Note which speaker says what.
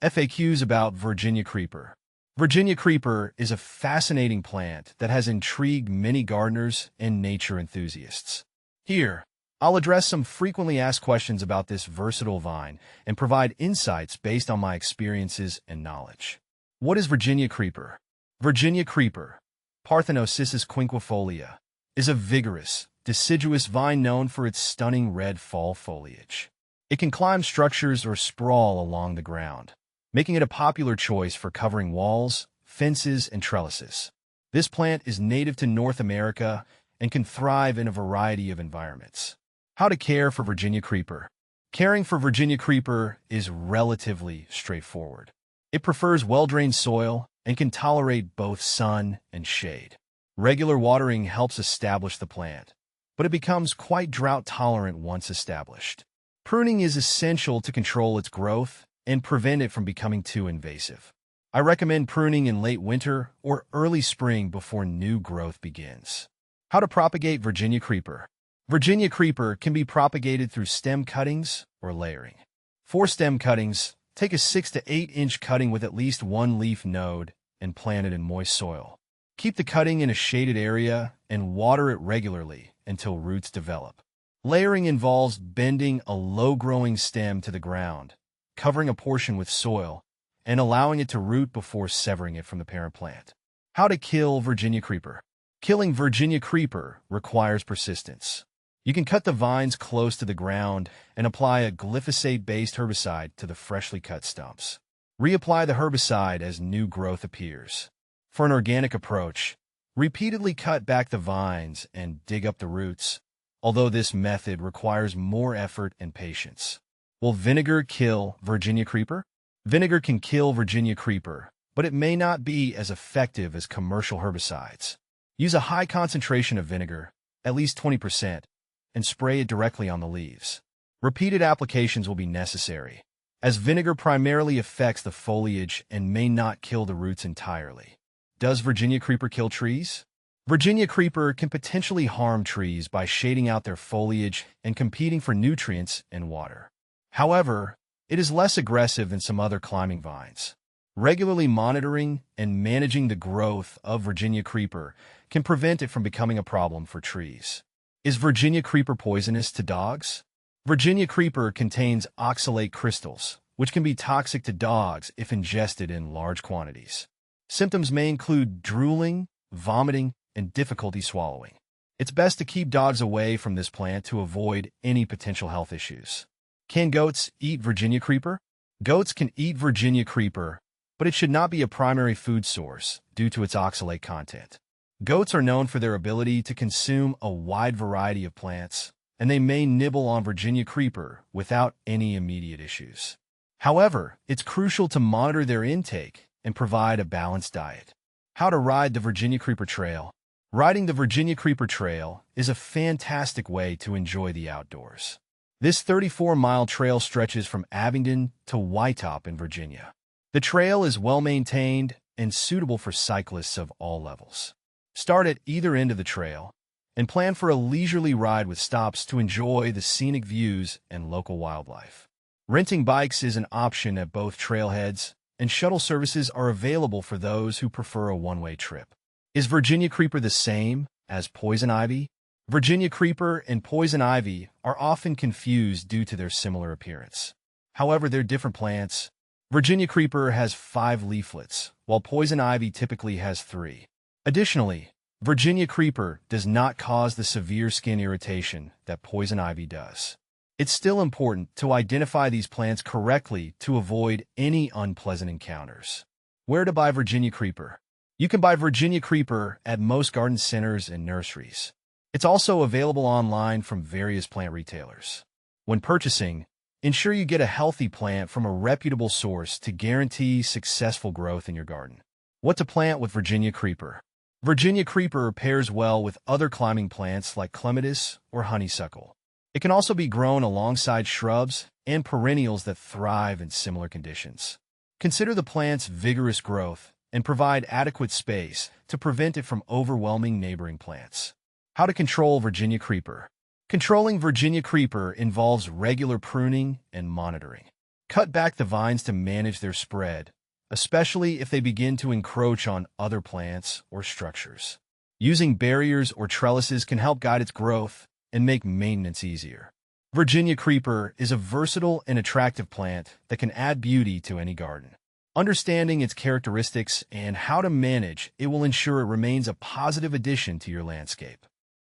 Speaker 1: FAQs about Virginia creeper. Virginia creeper is a fascinating plant that has intrigued many gardeners and nature enthusiasts. Here, I'll address some frequently asked questions about this versatile vine and provide insights based on my experiences and knowledge. What is Virginia creeper? Virginia creeper, Parthenocissus quinquefolia, is a vigorous, deciduous vine known for its stunning red fall foliage. It can climb structures or sprawl along the ground, making it a popular choice for covering walls, fences, and trellises. This plant is native to North America and can thrive in a variety of environments. How to care for Virginia creeper. Caring for Virginia creeper is relatively straightforward. It prefers well-drained soil and can tolerate both sun and shade. Regular watering helps establish the plant, but it becomes quite drought-tolerant once established. Pruning is essential to control its growth and prevent it from becoming too invasive. I recommend pruning in late winter or early spring before new growth begins. How to propagate Virginia creeper. Virginia creeper can be propagated through stem cuttings or layering. For stem cuttings, take a 6 to 8 inch cutting with at least one leaf node and plant it in moist soil. Keep the cutting in a shaded area and water it regularly until roots develop. Layering involves bending a low-growing stem to the ground, covering a portion with soil, and allowing it to root before severing it from the parent plant. How to kill Virginia creeper. Killing Virginia creeper requires persistence. You can cut the vines close to the ground and apply a glyphosate-based herbicide to the freshly cut stumps. Reapply the herbicide as new growth appears. For an organic approach, repeatedly cut back the vines and dig up the roots, although this method requires more effort and patience. Will vinegar kill Virginia creeper? Vinegar can kill Virginia creeper, but it may not be as effective as commercial herbicides. Use a high concentration of vinegar, at least 20%, and spray it directly on the leaves. Repeated applications will be necessary, as vinegar primarily affects the foliage and may not kill the roots entirely. Does Virginia creeper kill trees? Virginia creeper can potentially harm trees by shading out their foliage and competing for nutrients and water. However, it is less aggressive than some other climbing vines. Regularly monitoring and managing the growth of Virginia creeper can prevent it from becoming a problem for trees. Is Virginia creeper poisonous to dogs? Virginia creeper contains oxalate crystals, which can be toxic to dogs if ingested in large quantities. Symptoms may include drooling, vomiting, and difficulty swallowing. It's best to keep dogs away from this plant to avoid any potential health issues. Can goats eat Virginia creeper? Goats can eat Virginia creeper, but it should not be a primary food source due to its oxalate content. Goats are known for their ability to consume a wide variety of plants, and they may nibble on Virginia creeper without any immediate issues. However, it's crucial to monitor their intake and provide a balanced diet. How to ride the Virginia creeper trail. Riding the Virginia creeper trail is a fantastic way to enjoy the outdoors. This 34-mile trail stretches from Abingdon to Wytop in Virginia. The trail is well-maintained and suitable for cyclists of all levels. Start at either end of the trail and plan for a leisurely ride with stops to enjoy the scenic views and local wildlife. Renting bikes is an option at both trailheads, and shuttle services are available for those who prefer a one-way trip. Is Virginia creeper the same as poison ivy? Virginia creeper and poison ivy are often confused due to their similar appearance. However, they're different plants. Virginia creeper has 5 leaflets, while poison ivy typically has 3. Additionally, Virginia creeper does not cause the severe skin irritation that poison ivy does. It's still important to identify these plants correctly to avoid any unpleasant encounters. Where to buy Virginia creeper? You can buy Virginia creeper at most garden centers and nurseries. It's also available online from various plant retailers. When purchasing, ensure you get a healthy plant from a reputable source to guarantee successful growth in your garden. What to plant with Virginia creeper? Virginia creeper pairs well with other climbing plants like clematis or honeysuckle. It can also be grown alongside shrubs and perennials that thrive in similar conditions. Consider the plant's vigorous growth and provide adequate space to prevent it from overwhelming neighboring plants. How to control Virginia creeper. Controlling Virginia creeper involves regular pruning and monitoring. Cut back the vines to manage their spread, especially if they begin to encroach on other plants or structures. Using barriers or trellises can help guide its growth and make maintenance easier. Virginia creeper is a versatile and attractive plant that can add beauty to any garden. Understanding its characteristics and how to manage it will ensure it remains a positive addition to your landscape.